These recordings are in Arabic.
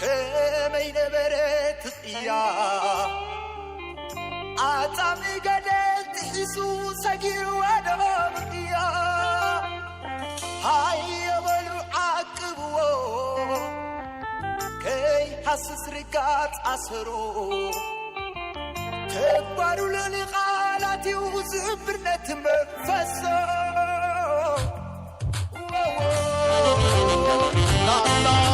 كمين بريت يا عطامي قدت حسو سجير ودوم يا هاي يبلو عقبو كي حسس رقات أسرو تبارو للغالاتي وزبرنة مفسو لا لا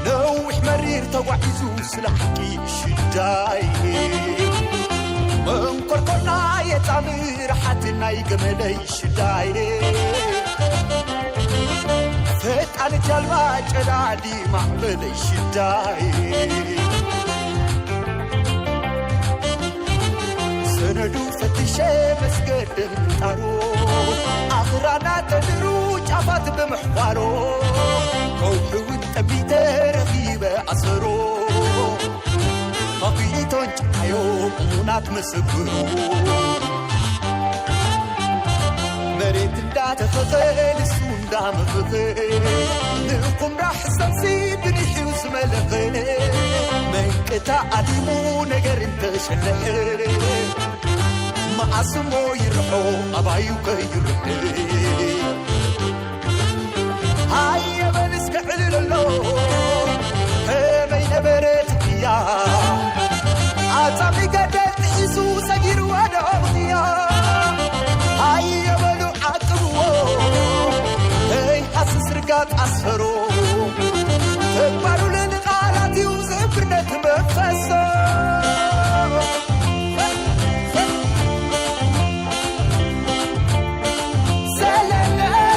نوح مرير توعزو سلحكي شداي من قرقنا يتعمر حتنا يقملي شداي فت على جلبا جلالي معملي شداي سندو فتشي مسقد مطارو آخرانا تدرو جافات بمحوارو روحو التبيت رخيبة أسرو مقيتون جايو منات مسبرو مريت دا تفضل السون دا مفضل نقوم راح سمسي بنحي وسملغل من كتا أديمو نقر انت شلق ما أسمو يرحو أبايو كيرحي هاي بنسك عللو همين بريتك يا عطامي قدت حسو سجير ودعم يا هاي بلو عطبو هاي حسس رقات أسفرو تبارو لنغالاتي وزبرنة مفسو la la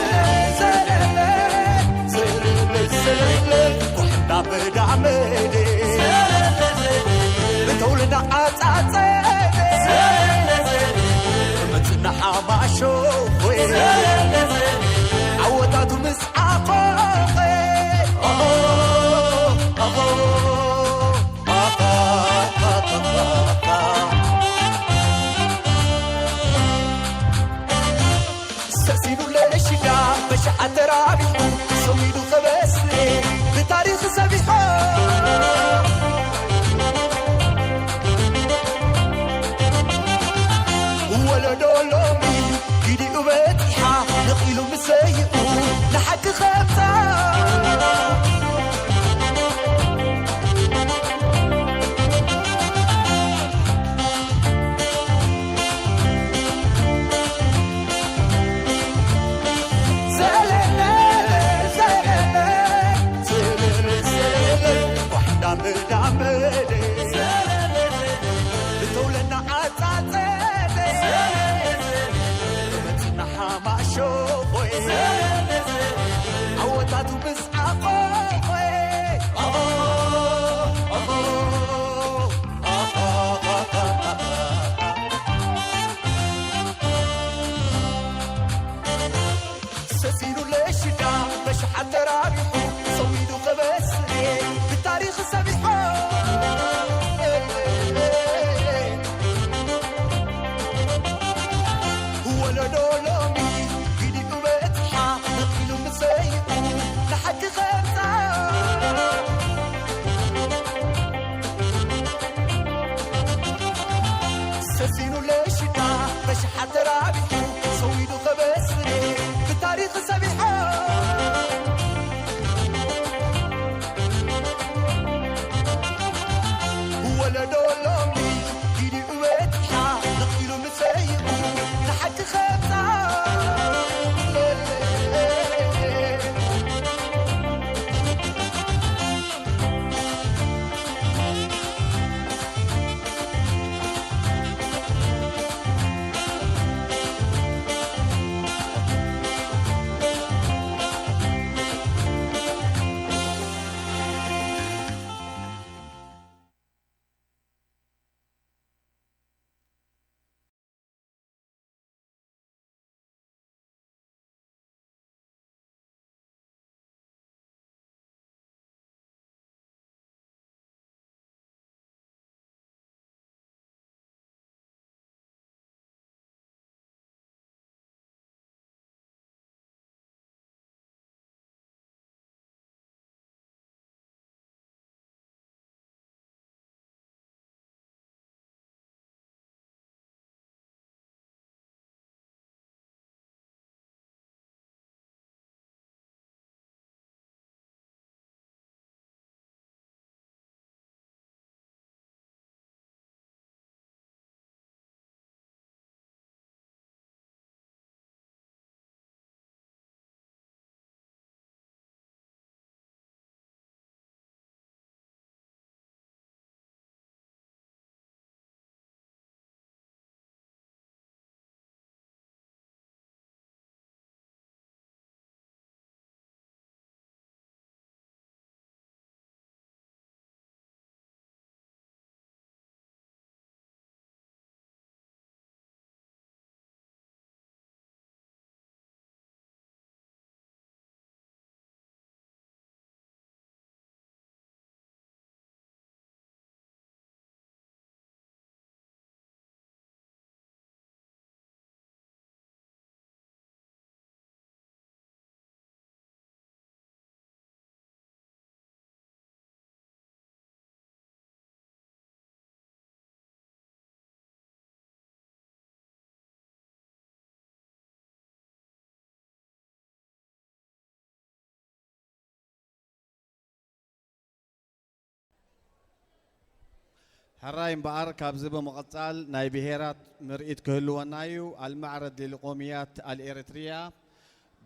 حراي مبارك كابزب مقصال ناي بهيرات مرئيت كهلو نايو المعرض للقوميات الإريترية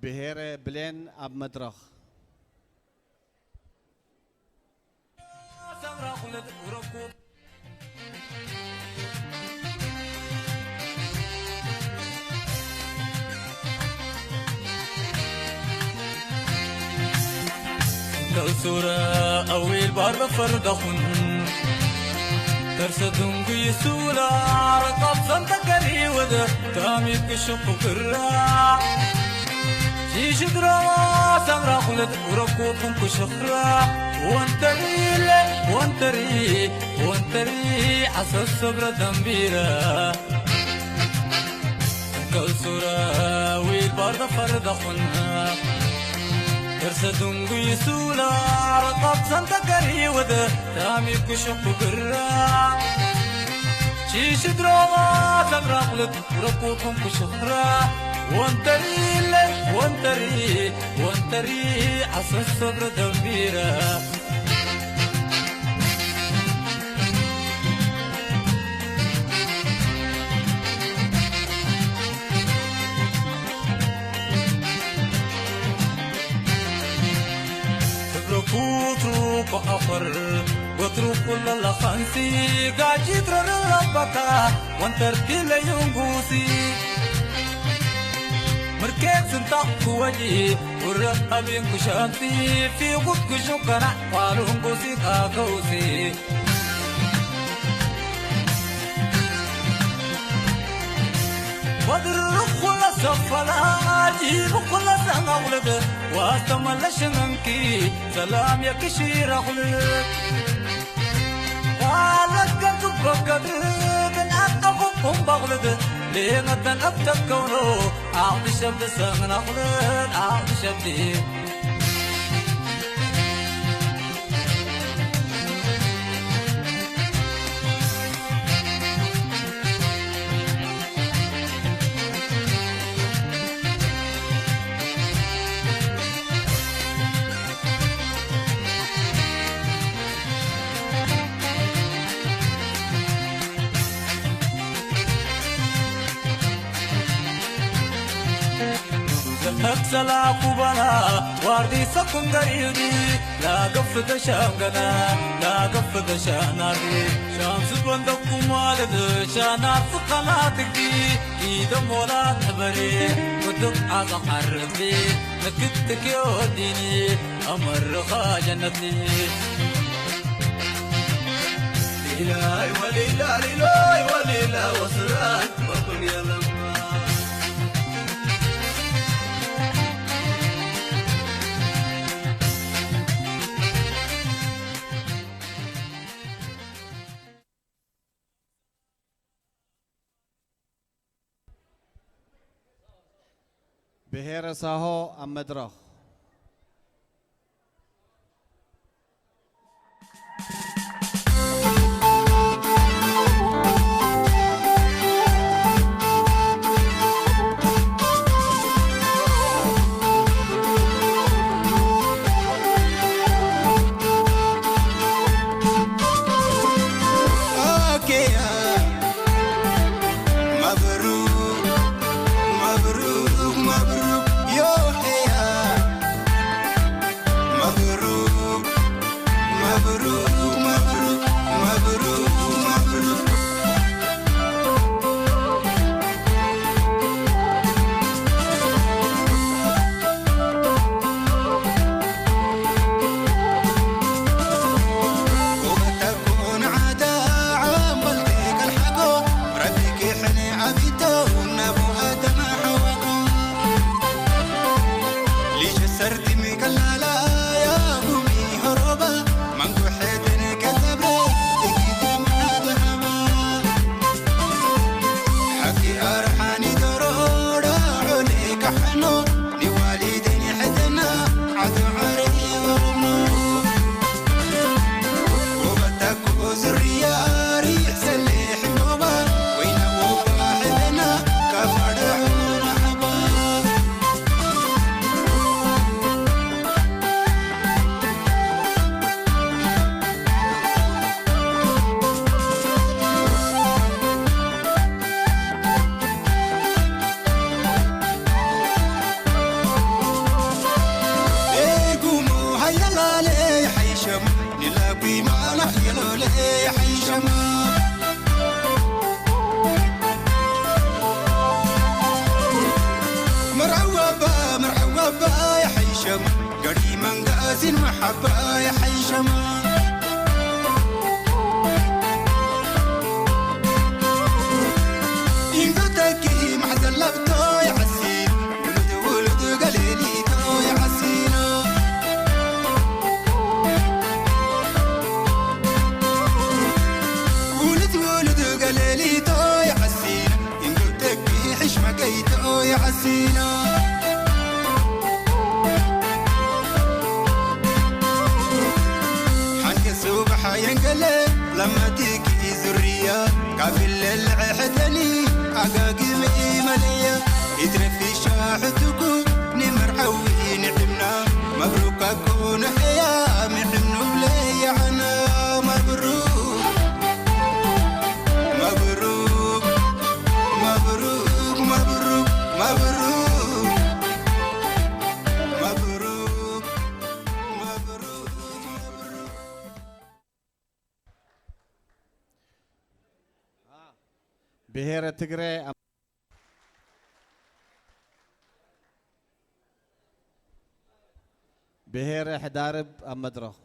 بهير بلين أب مدرخ كالسورة أويل بار فردخن ترسدون قيسولا رقب سنتكري وذا تامي كشق كرا شيش درا سمرا خلد وركوكم كشخرا وانتري عسى الصبر دمبيرا كالسورة أويل بار فردخن ترسدون قيسولا رقب سنتكري وذا تامي كشق كرا شيش دراما تمرقلت وركوكم كشخرا وانتري عسى الصبر دمبيرا تروك أخر وتروك كل الخنسي قاعد يترن ربك وانترتي ليونغوسي مركز سنتق وجهي والرقب ينكشانتي في وقت شكرا والونغوسي كاكوسي ودرق كل سفلا جيب كل سنغولد واستمل شننكي سلام يا كشير أخلد قالت قلت بقدر من أقفهم بغلد ليغة أبتك كونو أعطي شبد سنغن أخلد أعطي شبدي سلا كوبانا واردي سكون غريودي لا قفد شامغنا لا قفد شاناري شمس بندق مالد شانار فقناتك إيدا مولا تبري ودق عزا حربي نكتك يوديني أمر خاجنتي إلهي وليلا إلهي وليلا وسرات بطن يلم بهير ساهو أم مدرخ سرتي مكلالا يا قومي هربا منكو حيدن حسين محبة يا حي شمال ينقطكي محزن لبتو يا حسين ولد قليليتو يا حسينو ولد قليليتو يا حسين ينقطكي حشمة قيتو يا حسينو ينقلب لما تيجي ذرية قابل العحدني عقاقب إيمانية يترفي شاحتكو نمر حوي نعمنا مبروك أكون حيا محنو لي عنا مبروك مبروك مبروك مبروك مبروك ብሔረ ትግራይ ብሔረ ሕዳርብ ኣብ መድረኽ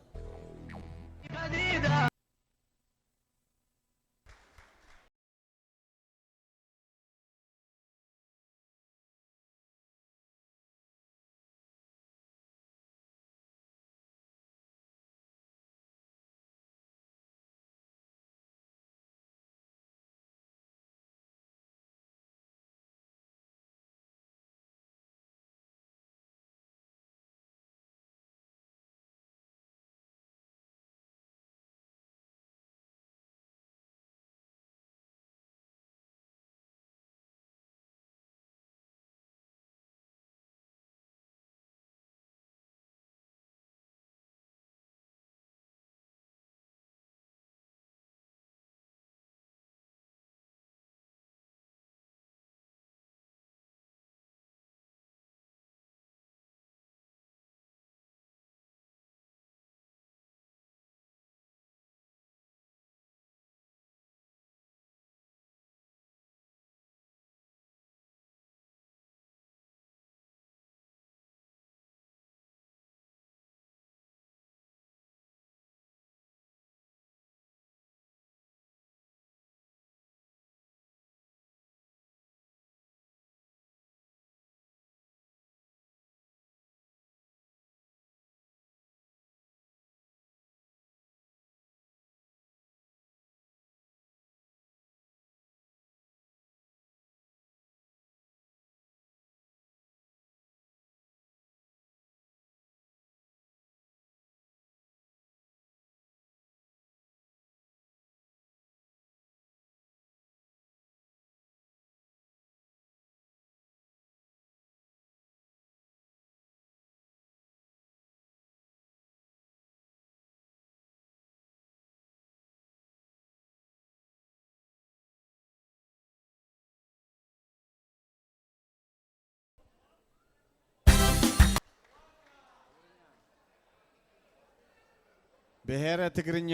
ብሔረ ትግርኛ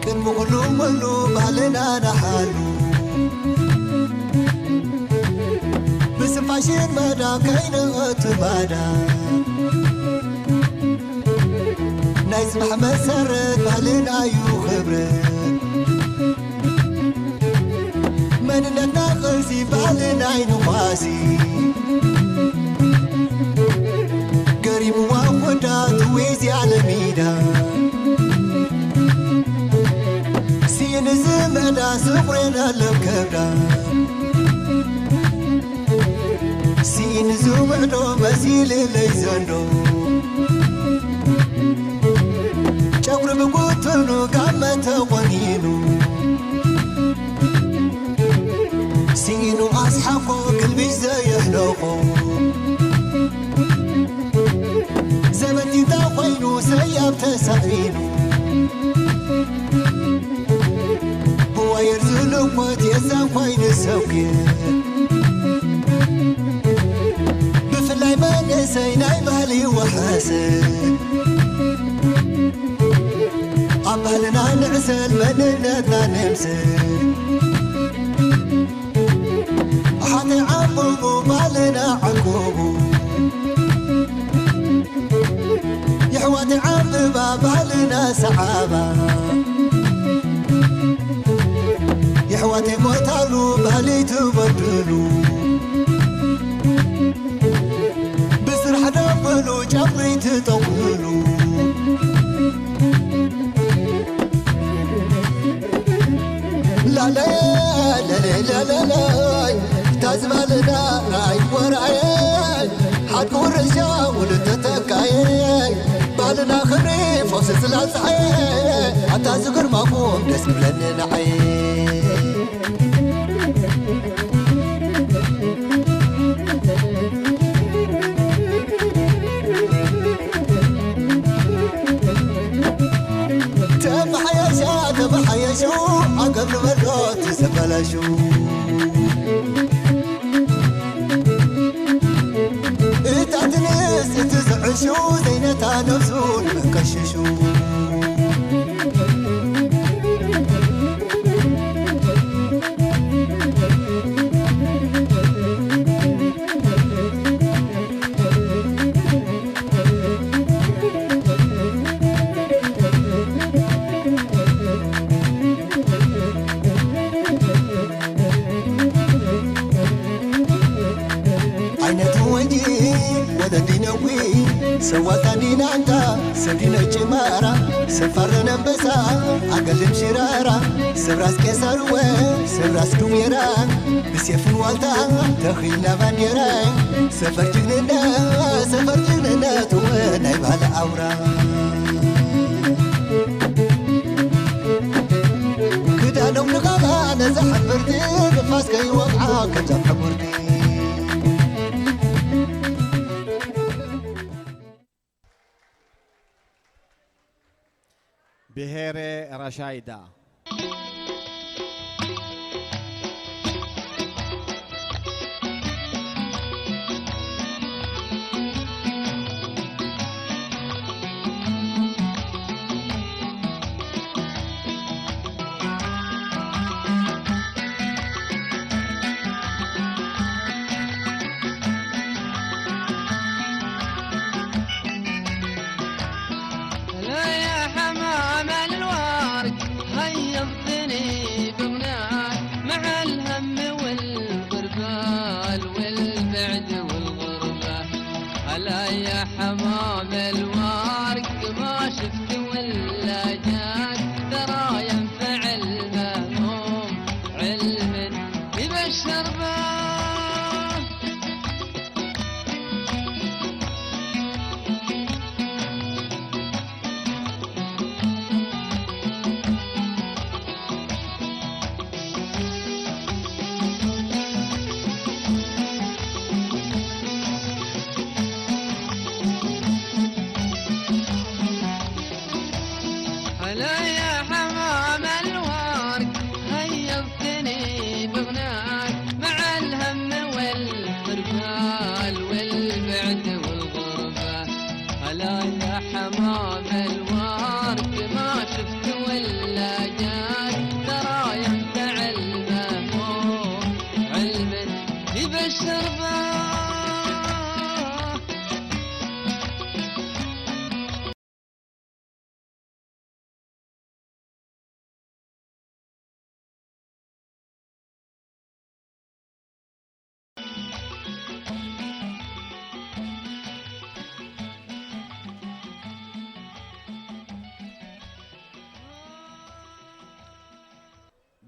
ቅድሚ ኩሉ ሙሉ ባህልና ናሓሉ ብስፋሽን መዳ ከይንእቱ ባዳ ናይ ጽባሕ መሰረት ባህልና እዩ ክብረት መንነትና ቅርሲ ባህልና ይንኳሲ ገሪምዋ ኮዳ ትዌዚ ዓለሚዳ ሲንዝ መዳ ስቑሬን ኣለም ከብዳ ሲንዙ ምዕዶ መሲል ለይ ዘንዶ ጨጉሪ ብጉትኑ ጋመ ተቖኒኑ ሲኑ ኣስሓፎ ግልቢሽ ዘየሕለቆ ዘመንቲታ ኾይኑ ሰያብ ተሳዒኑ ብዋየር ዝልኮት የዛን ኾይኑ ሰውየ ብፍላይ መንእሰይ ናይ ባህሊ ወሓሰ ኣብ ባህልና ንዕሰል መንነትና ንምስል تربى بالنا سعابة يحواتي قتلوا بالي تبدلوا بسرح دبلوا جبري تطولوا لا لا لا لا لا لا تزملنا راي وراي حتقول رجاء ولتتكاي بالنا خريف وسلسل الصحي حتى ذكر مفهوم نسم لنا نعي تبحيا شو عقب المرات تسبلا شو تنس تزعشو زينتها نفسون مكششو سواتني نانتا سدينا جمارا سفرنا بسا أقلم شرارا سبراس كسروه سبراس كميرا بسيف والتا تخيلنا بانيرا سفر جننا تونا يبهال أورا كدا نوم نغالا نزح بردي نفاس كي وقعا كجاب حبردي بهيرة رشايدة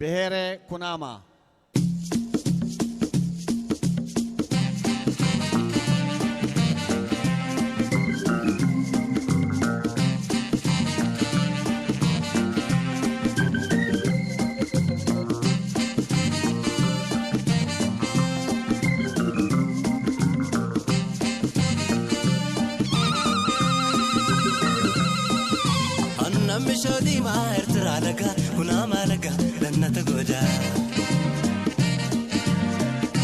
بهيرة كناما أنا مشودي ما ارترى لك كناما لك لن تقودا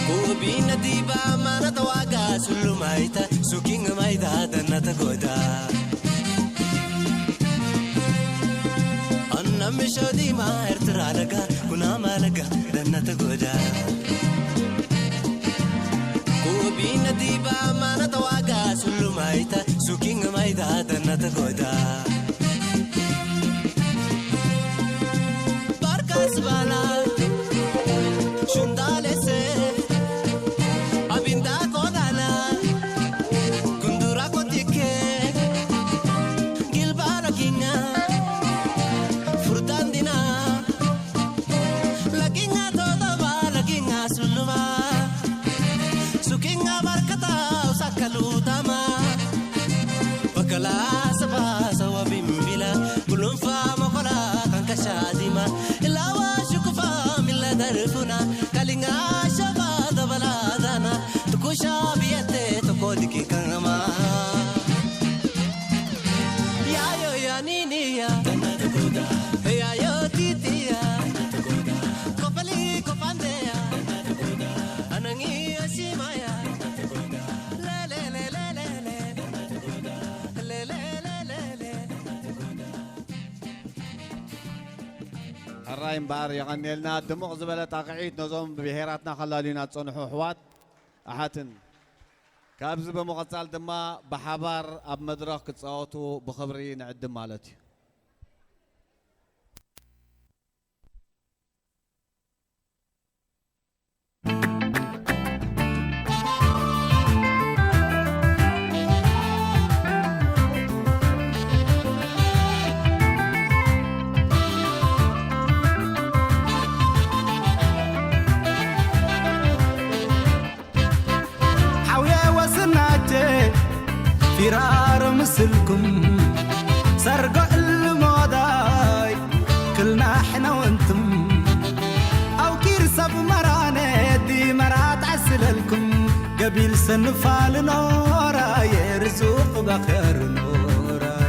كوبين ديبا ما نتواقع سلو مايتا سوكين مايدا دن تقودا أنا مشودي ما ارترى لك كناما لك لن تقودا كوبين ديبا ما نتواقع سلو مايتا سوكين مايدا دن تقودا كلوتاما بكلا سبا سوا بمبلا كلهم فاما قلا كان كشاديما إلا واشكفا من لا درفنا كالينا شبا دبلادانا تكوشا بيتي تكودكي كنما يا يو يا نيني يا يا يو تيتي يا كوبالي كوباندي يا أناني أسيما يا لا لا لا لا لا لا لا لا لا لا الرايم بار يغني لنا دموع زبالة تقعيد نظام ببهيراتنا خلالينا تصنحوا حوات أحاتن كابز بمقصال دما بحبار أب مدرك تصوتوا بخبري نعد مالتي فرار مثلكم سرقوا الموضاي كلنا احنا وانتم او كيرسب مرانة دي مرات عسللكم قبيل سنفال نورا يرزوق بخير نورا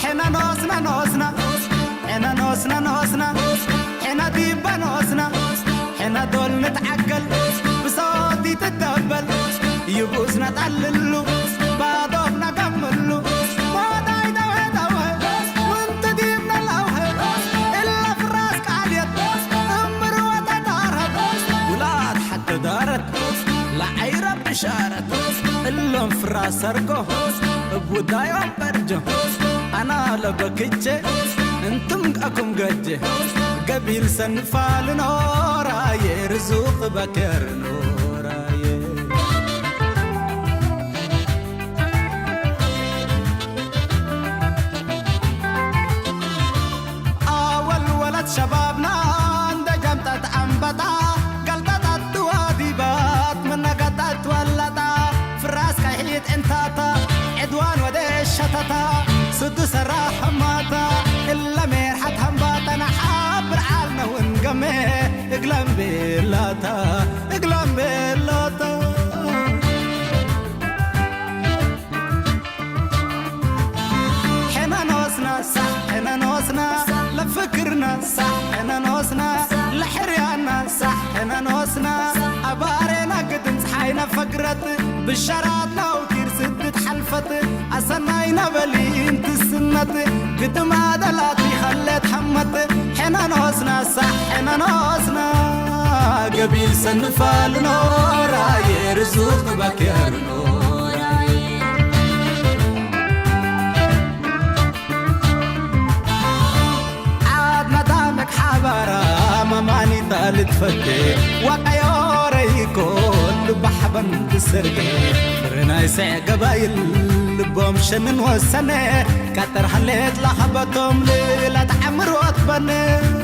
حنا نوسنا نوسنا حنا نوسنا نوسنا حنا ديبا نوسنا حنا دول نتعقل بصوتي تتدبل يبوسنا تعللو بعضونا كملو ما داي دوه دوه وانت ديبنا الأوهي إلا في الراس كعليت أمر وتتعرب ولاد حتى دارت لعيرة بشارت اللهم في الراس سرقو بودايهم برجو أنا لبكتشي انتم أكم قجي قبيل سنفال نورا يرزوق بكر نورا أول ولد شبابنا عند جمتة أنبتا قلتت الدواديبات من قطت ولتا في الراس كحيت انتاتا عدوان وديش شتتا سدو سراح ماتا إلا ميرحت همباتا نحابر عالنا ونقمي اقلم بيلاتا اقلم بيلاتا حنا نوسنا صح حنا نوسنا لفكرنا صح حنا نوسنا لحريانا صح حنا نوسنا أبارينا قد انتحينا فقرت بالشراتنا وكير سدت حلفت أسناينا بلين تسنت قد ما دلاتي خلت حمت حنا نوسنا صح حنا نوسنا قبيل سنفال نورا يرزوق بكير نورا عادنا دامك حبارا ماماني ثالث فتي وقيوري كل بحبا تسرقي فرنا يسع قبايل لبهم شنن وسنة كتر حليت لحبتهم ليلة عمر وطبني